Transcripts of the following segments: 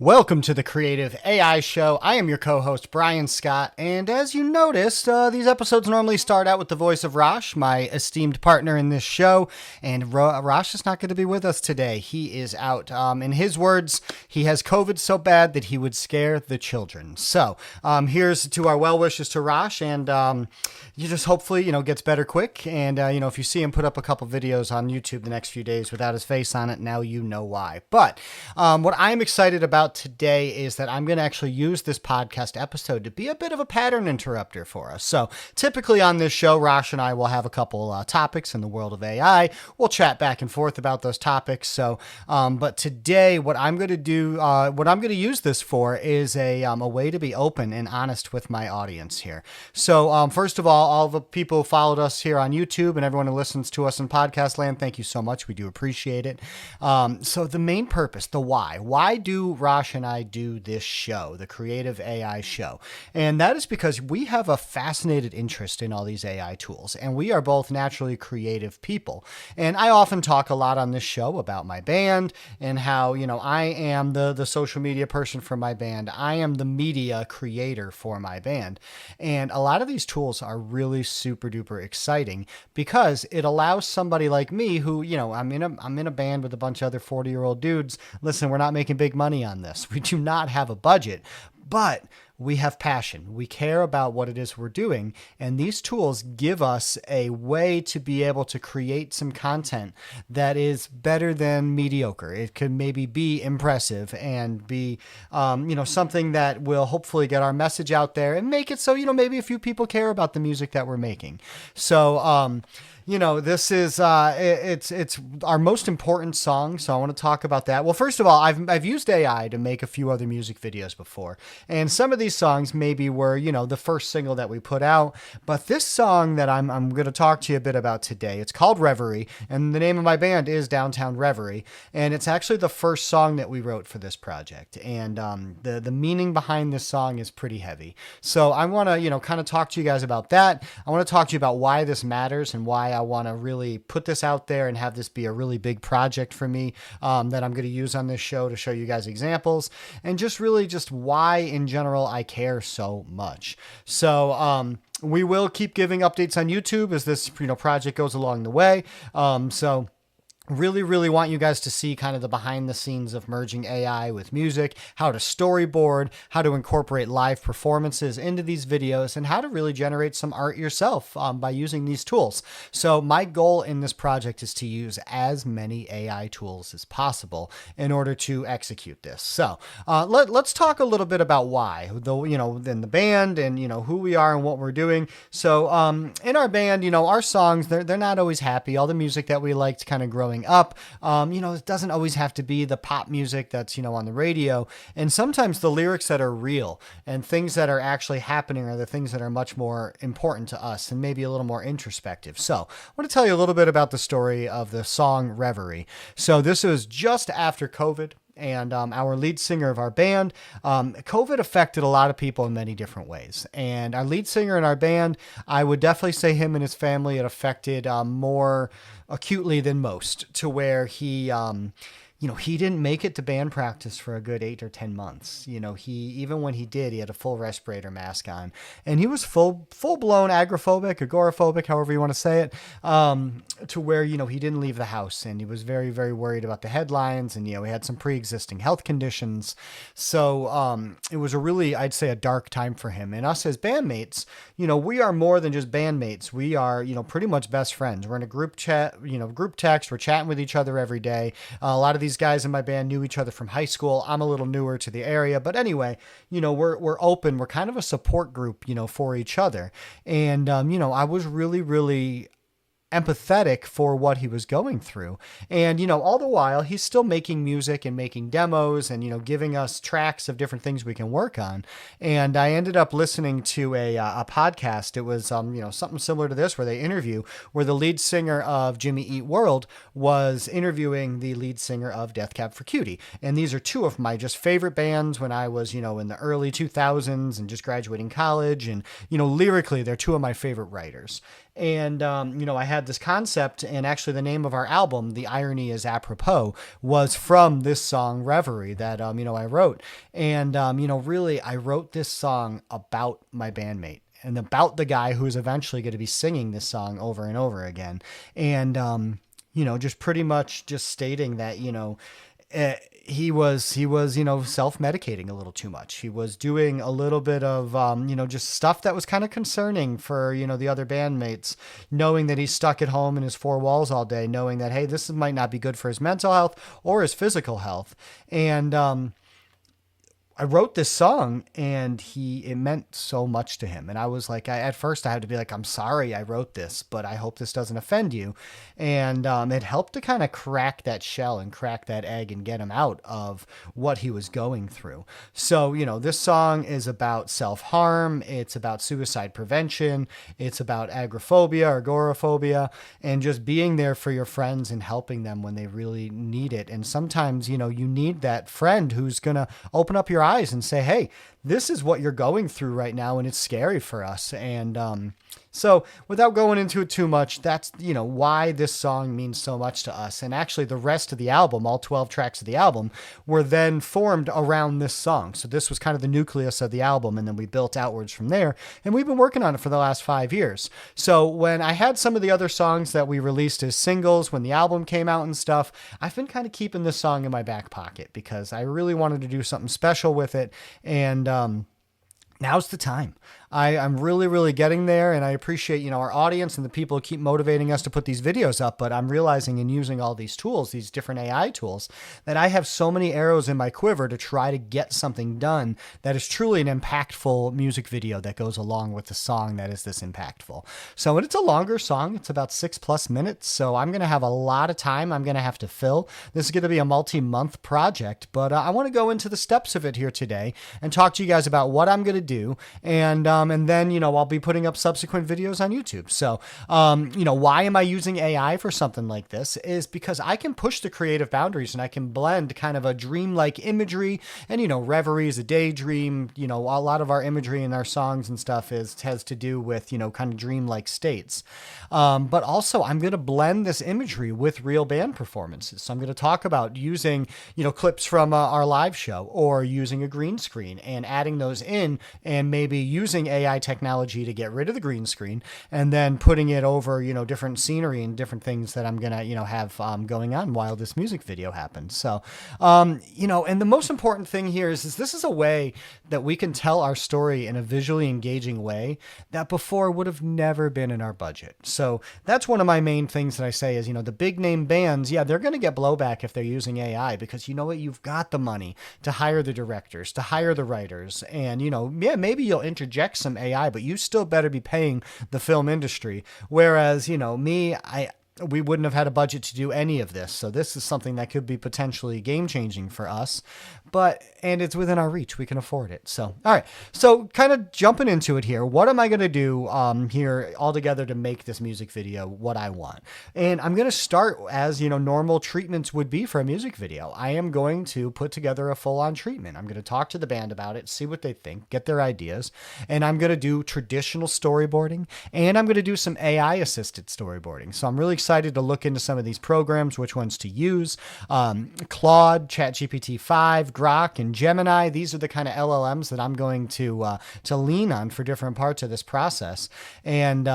Welcome to the Creative AI Show. I am your co-host, Bryon Scott, and as you noticed, these episodes normally start out with the voice of Rosh, my esteemed partner in this show, and Rosh is not going to be with us today. He is out. In his words, he has COVID so bad that he would scare the children. So here's to our well wishes to Rosh, and you just hopefully, gets better quick, and, if you see him put up a couple videos on YouTube the next few days without his face on it, now you know why. But what I'm excited about today is that I'm going to actually use this podcast episode to be a bit of a pattern interrupter for us. So typically on this show, Rosh and I will have a couple topics in the world of AI. We'll chat back and forth about those topics. So, but today, what I'm going to do, what I'm going to use this for is a way to be open and honest with my audience here. So, first of all the people who followed us here on YouTube and everyone who listens to us in podcast land, thank you so much. We do appreciate it. So the main purpose, the why do Rosh and I do this show, the Creative AI Show? And that is because we have a fascinated interest in all these AI tools, and we are both naturally creative people. And I often talk a lot on this show about my band and how, I am the social media person for my band. I am the media creator for my band. And a lot of these tools are really super duper exciting because it allows somebody like me who, I'm in a band with a bunch of other 40-year-old dudes. Listen, we're not making big money on this. We do not have a budget, but we have passion. We care about what it is we're doing. And these tools give us a way to be able to create some content that is better than mediocre. It could maybe be impressive and be, something that will hopefully get our message out there and make it so, maybe a few people care about the music that we're making. So, this is, it's our most important song. So I want to talk about that. Well, first of all, I've used AI to make a few other music videos before. And some of these songs maybe were, the first single that we put out. But this song that I'm going to talk to you a bit about today, it's called Reverie. And the name of my band is Downtown Reverie. And it's actually the first song that we wrote for this project. And the meaning behind this song is pretty heavy. So I want to, kind of talk to you guys about that. I want to talk to you about why this matters and why I want to really put this out there and have this be a really big project for me that I'm going to use on this show to show you guys examples and just why in general I care so much. So we will keep giving updates on YouTube as this project goes along the way. So really want you guys to see kind of the behind the scenes of merging AI with music, how to storyboard, how to incorporate live performances into these videos, and how to really generate some art yourself by using these tools. So my goal in this project is to use as many AI tools as possible in order to execute this. So let's talk a little bit about why, in the band and, who we are and what we're doing. So in our band, our songs, they're not always happy. All the music that we liked kind of growing up, it doesn't always have to be the pop music that's, on the radio. And sometimes the lyrics that are real and things that are actually happening are the things that are much more important to us and maybe a little more introspective. So I want to tell you a little bit about the story of the song Reverie. So this was just after COVID. And our lead singer of our band, COVID affected a lot of people in many different ways. And our lead singer in our band, I would definitely say him and his family, it affected more acutely than most, to where he didn't make it to band practice for a good 8 or 10 months. Even when he did, he had a full respirator mask on, and he was full blown agoraphobic, agoraphobic, however you want to say it, to where, he didn't leave the house, and he was very, very worried about the headlines, and, he had some pre-existing health conditions. So, it was a really, I'd say, a dark time for him. And us as bandmates, we are more than just bandmates. We are, pretty much best friends. We're in a group chat, group text. We're chatting with each other every day. A lot of these guys in my band knew each other from high school. I'm a little newer to the area, but anyway, we're open. We're kind of a support group, for each other. And, I was really empathetic for what he was going through. And, all the while he's still making music and making demos and, giving us tracks of different things we can work on. And I ended up listening to a podcast. It was, something similar to this, where where the lead singer of Jimmy Eat World was interviewing the lead singer of Death Cab for Cutie. And these are two of my just favorite bands when I was, in the early 2000s and just graduating college. And, lyrically, they're two of my favorite writers. And, I had this concept, and actually the name of our album, The Irony is Apropos, was from this song, Reverie, that, I wrote. And, really, I wrote this song about my bandmate and about the guy who's eventually going to be singing this song over and over again. And, just pretty much just stating that, he was self-medicating a little too much. He was doing a little bit of just stuff that was kind of concerning for the other bandmates, knowing that he's stuck at home in his four walls all day, knowing that, hey, this might not be good for his mental health or his physical health. And I wrote this song, and it meant so much to him. And I was like, at first I had to be like, I'm sorry I wrote this, but I hope this doesn't offend you. And it helped to kind of crack that shell and crack that egg and get him out of what he was going through. So, this song is about self-harm. It's about suicide prevention. It's about agoraphobia or agoraphobia, and just being there for your friends and helping them when they really need it. And sometimes, you need that friend who's going to open up your eyes and say, hey, this is what you're going through right now, and it's scary for us. And so without going into it too much, that's, why this song means so much to us. And actually the rest of the album, all 12 tracks of the album, were then formed around this song. So this was kind of the nucleus of the album, and then we built outwards from there. And we've been working on it for the last 5 years. So when I had some of the other songs that we released as singles, when the album came out and stuff, I've been kind of keeping this song in my back pocket because I really wanted to do something special with it. And now's the time. I'm really, really getting there, and I appreciate, our audience and the people who keep motivating us to put these videos up, but I'm realizing in using all these tools, these different AI tools, that I have so many arrows in my quiver to try to get something done that is truly an impactful music video that goes along with the song that is this impactful. So it's a longer song. It's about 6+ minutes, so I'm going to have a lot of time I'm going to have to fill. This is going to be a multi-month project, but I want to go into the steps of it here today and talk to you guys about what I'm going to do, and then, I'll be putting up subsequent videos on YouTube. So, why am I using AI for something like this is because I can push the creative boundaries, and I can blend kind of a dreamlike imagery, and, reverie is a daydream. A lot of our imagery in our songs and stuff has to do with, kind of dreamlike states. But also I'm going to blend this imagery with real band performances. So I'm going to talk about using, clips from our live show, or using a green screen and adding those in, and maybe using AI technology to get rid of the green screen, and then putting it over, different scenery and different things that I'm going to, have going on while this music video happens. So, and the most important thing here is this is a way that we can tell our story in a visually engaging way that before would have never been in our budget. So that's one of my main things that I say is, the big name bands, yeah, they're going to get blowback if they're using AI, because you know what, you've got the money to hire the directors, to hire the writers, and, yeah, maybe you'll interject some AI, but you still better be paying the film industry. Whereas, me, we wouldn't have had a budget to do any of this. So this is something that could be potentially game changing for us, and it's within our reach. We can afford it. So, all right. So kind of jumping into it here, what am I going to do here altogether to make this music video what I want? And I'm going to start as, normal treatments would be for a music video. I am going to put together a full on treatment. I'm going to talk to the band about it, see what they think, get their ideas. And I'm going to do traditional storyboarding, and I'm going to do some AI assisted storyboarding. So I'm really excited to look into some of these programs, which ones to use. Claude, ChatGPT-5, Grok, and Gemini. These are the kind of LLMs that I'm going to lean on for different parts of this process, and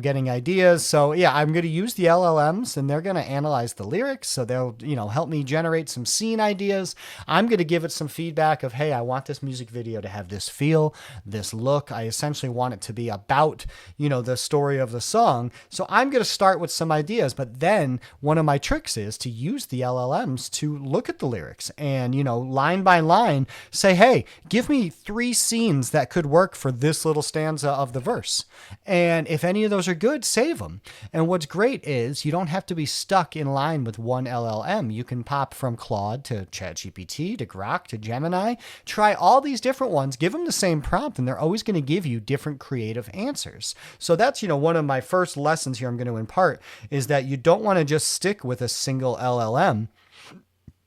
getting ideas. So yeah, I'm going to use the LLMs, and they're going to analyze the lyrics. So they'll help me generate some scene ideas. I'm going to give it some feedback of, hey, I want this music video to have this feel, this look. I essentially want it to be about the story of the song. So I'm going to start with some ideas, but then one of my tricks is to use the LLMs to look at the lyrics and, line by line say, hey, give me 3 scenes that could work for this little stanza of the verse. And if any of those are good, save them. And what's great is you don't have to be stuck in line with one LLM. You can pop from Claude to ChatGPT to Grok to Gemini, try all these different ones, give them the same prompt, and they're always going to give you different creative answers. So that's, one of my first lessons here I'm going to impart is that you don't want to just stick with a single LLM.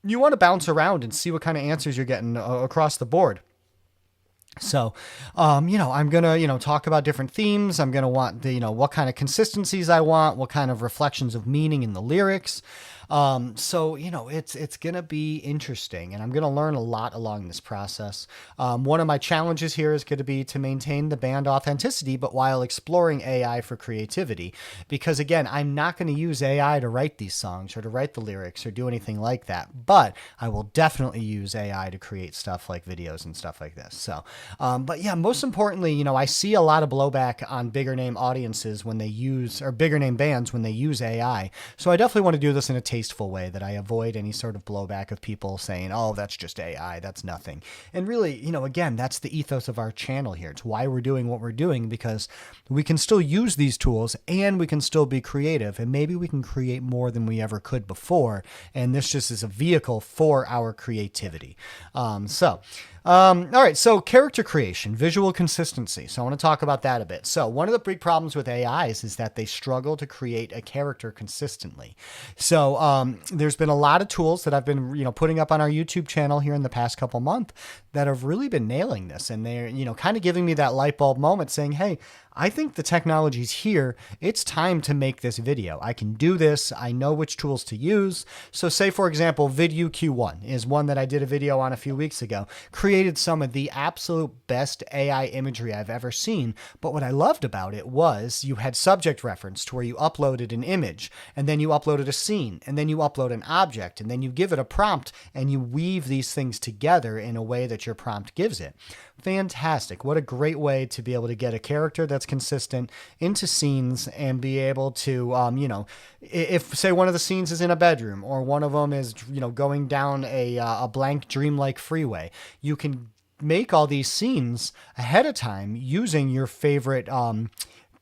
You want to bounce around and see what kind of answers you're getting across the board. So, I'm going to, talk about different themes. I'm going to want the, what kind of consistencies I want, what kind of reflections of meaning in the lyrics. It's going to be interesting, and I'm going to learn a lot along this process. One of my challenges here is going to be to maintain the band authenticity, but while exploring AI for creativity. Because again, I'm not going to use AI to write these songs or to write the lyrics or do anything like that, but I will definitely use AI to create stuff like videos and stuff like this. So, but yeah, most importantly, I see a lot of blowback on bigger name audiences when they use, or bigger name bands when they use AI. So I definitely want to do this in a tasteful way that I avoid any sort of blowback of people saying, oh, that's just AI, that's nothing. And really, again, that's the ethos of our channel here. It's why we're doing what we're doing, because we can still use these tools and we can still be creative, and maybe we can create more than we ever could before. And this just is a vehicle for our creativity. All right, so character creation, visual consistency. So I want to talk about that a bit. So one of the big problems with AIs is that they struggle to create a character consistently. So there's been a lot of tools that I've been, putting up on our YouTube channel here in the past couple months that have really been nailing this, and they're, kind of giving me that light bulb moment, saying, hey, I think the technology's here. It's time to make this video. I can do this. I know which tools to use. So say, for example, Video Q1 is one that I did a video on a few weeks ago. Created some of the absolute best AI imagery I've ever seen. But what I loved about it was you had subject reference to where you uploaded an image, and then you uploaded a scene, and then you upload an object, and then you give it a prompt, and you weave these things together in a way that your prompt gives it. Fantastic. What a great way to be able to get a character that's consistent into scenes and be able to, if say one of the scenes is in a bedroom or one of them is, going down a blank dreamlike freeway, you can make all these scenes ahead of time using your favorite,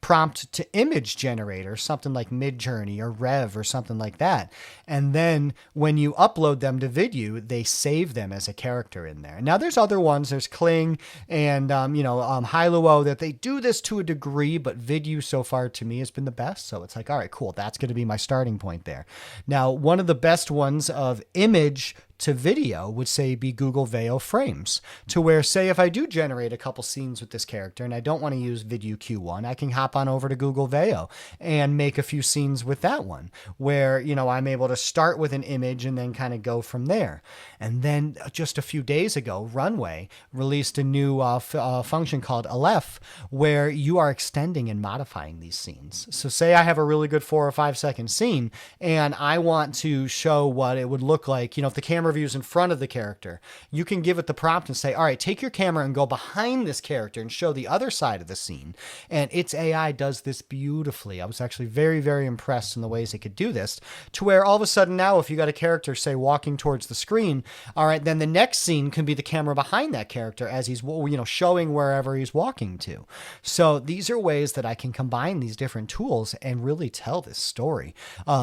prompt to image generator, something like Midjourney or Rev or something like that. And then when you upload them to Vidu, they save them as a character in there. Now there's other ones, there's Kling and, Hailuo, that they do this to a degree, but Vidu so far to me has been the best. So it's like, all right, cool. That's going to be my starting point there. Now, one of the best ones of image to video would say be Google Veo frames, to where, say, if I do generate a couple scenes with this character and I don't want to use Video Q1, I can hop on over to Google Veo and make a few scenes with that one, where, I'm able to start with an image and then kind of go from there. And then just a few days ago, Runway released a new function called Aleph, where you are extending and modifying these scenes. So say I have a really good 4 or 5 second scene and I want to show what it would look like, if the camera views in front of the character, you can give it the prompt and say, all right, take your camera and go behind this character and show the other side of the scene. And its AI does this beautifully. I was actually very, very impressed in the ways it could do this, to where all of a sudden now, if you got a character, say, walking towards the screen, all right, then the next scene can be the camera behind that character as he's, showing wherever he's walking to. So these are ways that I can combine these different tools and really tell this story.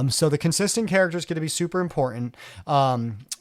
So the consistent character is going to be super important.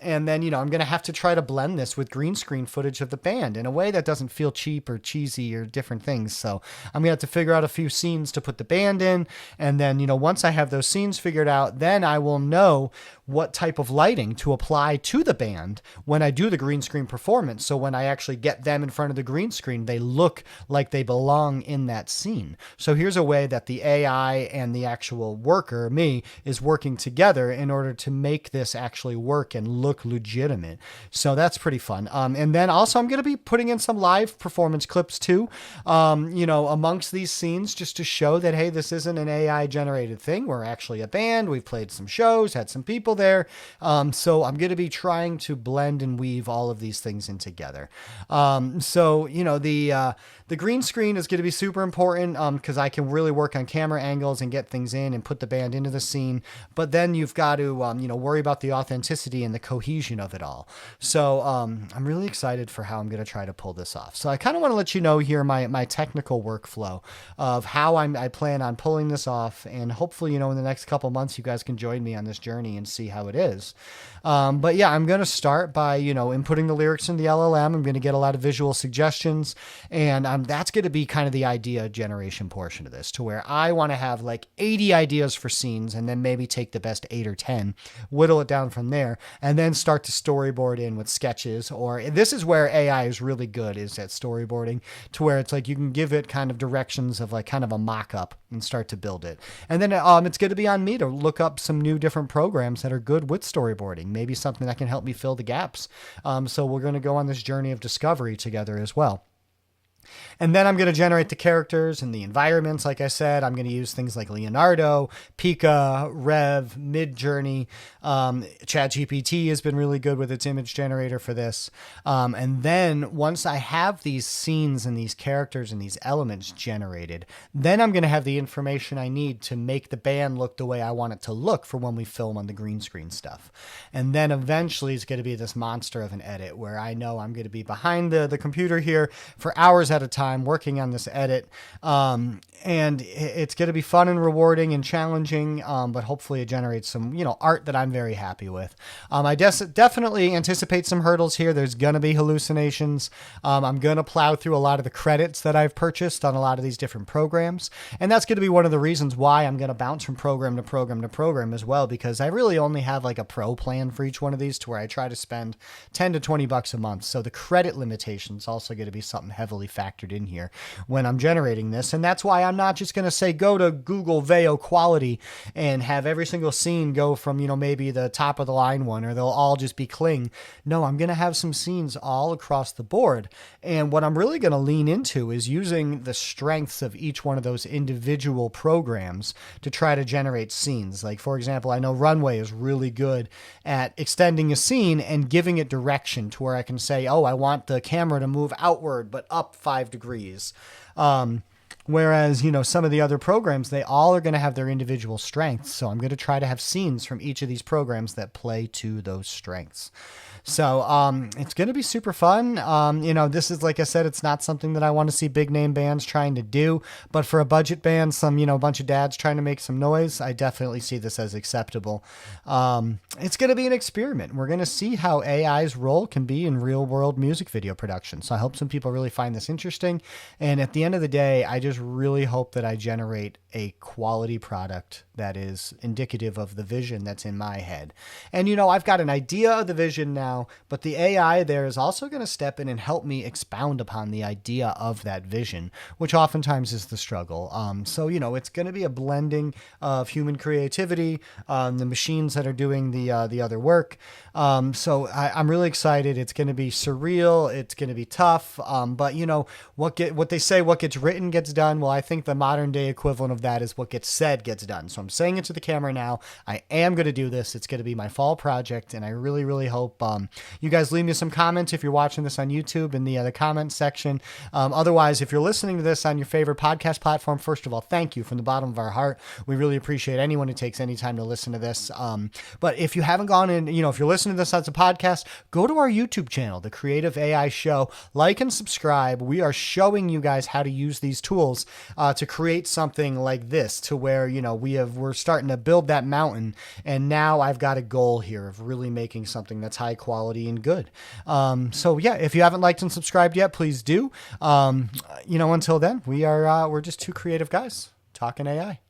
And then, I'm going to have to try to blend this with green screen footage of the band in a way that doesn't feel cheap or cheesy or different things. So I'm going to have to figure out a few scenes to put the band in. And then, once I have those scenes figured out, then I will know what type of lighting to apply to the band when I do the green screen performance. So when I actually get them in front of the green screen, they look like they belong in that scene. So here's a way that the AI and the actual worker, me, is working together in order to make this actually work and look legitimate. So that's pretty fun. And then also I'm going to be putting in some live performance clips too, amongst these scenes, just to show that, hey, this isn't an AI generated thing. We're actually a band. We've played some shows, had some people there. So I'm going to be trying to blend and weave all of these things in together. The green screen is going to be super important because I can really work on camera angles and get things in and put the band into the scene. But then you've got to, worry about the authenticity and the cohesion of it all. So I'm really excited for how I'm going to try to pull this off. So I kind of want to let you know here my technical workflow of how I plan on pulling this off. And hopefully, in the next couple months, you guys can join me on this journey and see see how it is. But yeah, I'm going to start by, inputting the lyrics in the LLM. I'm going to get a lot of visual suggestions, and that's going to be kind of the idea generation portion of this, to where I want to have like 80 ideas for scenes and then maybe take the best 8 or 10, whittle it down from there, and then start to storyboard in with sketches. Or this is where AI is really good, is at storyboarding, to where it's like you can give it kind of directions of like kind of a mock-up and start to build it. And then it's going to be on me to look up some new different programs that are good with storyboarding, maybe something that can help me fill the gaps. So we're going to go on this journey of discovery together as well. And then I'm going to generate the characters and the environments. Like I said, I'm going to use things like Leonardo, Pika, Rev, Midjourney. ChatGPT has been really good with its image generator for this. And then once I have these scenes and these characters and these elements generated, then I'm going to have the information I need to make the band look the way I want it to look for when we film on the green screen stuff. And then eventually it's going to be this monster of an edit where I know I'm going to be behind the computer here for hours at a time working on this edit. And it's going to be fun and rewarding and challenging, but hopefully it generates some, art that I'm very happy with. I definitely anticipate some hurdles here. There's going to be hallucinations. I'm going to plow through a lot of the credits that I've purchased on a lot of these different programs. And that's going to be one of the reasons why I'm going to bounce from program to program to program as well, because I really only have like a pro plan for each one of these, to where I try to spend 10 to 20 bucks a month. So the credit limitation is also going to be something heavily factored in here when I'm generating this. And that's why I'm not just going to say go to Google Veo quality and have every single scene go from, maybe the top of the line one, or they'll all just be cling. No, I'm going to have some scenes all across the board. And what I'm really going to lean into is using the strengths of each one of those individual programs to try to generate scenes. Like, for example, I know Runway is really good at extending a scene and giving it direction, to where I can say, oh, I want the camera to move outward, but up 5 degrees. Whereas, some of the other programs, they all are going to have their individual strengths. So I'm going to try to have scenes from each of these programs that play to those strengths. So it's going to be super fun. This is, like I said, it's not something that I want to see big name bands trying to do. But for a budget band, a bunch of dads trying to make some noise, I definitely see this as acceptable. It's going to be an experiment. We're going to see how AI's role can be in real world music video production. So I hope some people really find this interesting. And at the end of the day, I just really hope that I generate a quality product that is indicative of the vision that's in my head. And, I've got an idea of the vision now, but the AI there is also going to step in and help me expound upon the idea of that vision, which oftentimes is the struggle. So, it's going to be a blending of human creativity, the machines that are doing the other work. So I'm really excited. It's going to be surreal. It's going to be tough. But what they say, what gets written gets done. Well, I think the modern day equivalent of that is what gets said gets done. So I'm saying it to the camera now. I am going to do this. It's going to be my fall project, and I really, really hope you guys leave me some comments if you're watching this on YouTube in the comments section. Otherwise, if you're listening to this on your favorite podcast platform, first of all, thank you from the bottom of our heart. We really appreciate anyone who takes any time to listen to this. But if you haven't gone in, if you're listening to this as a podcast, go to our YouTube channel, The Creative AI Show. Like and subscribe. We are showing you guys how to use these tools to create something like this, to where we're starting to build that mountain, and now I've got a goal here of really making something that's high quality and good. So yeah, if you haven't liked and subscribed yet, please do. Until then, we're just two creative guys talking AI.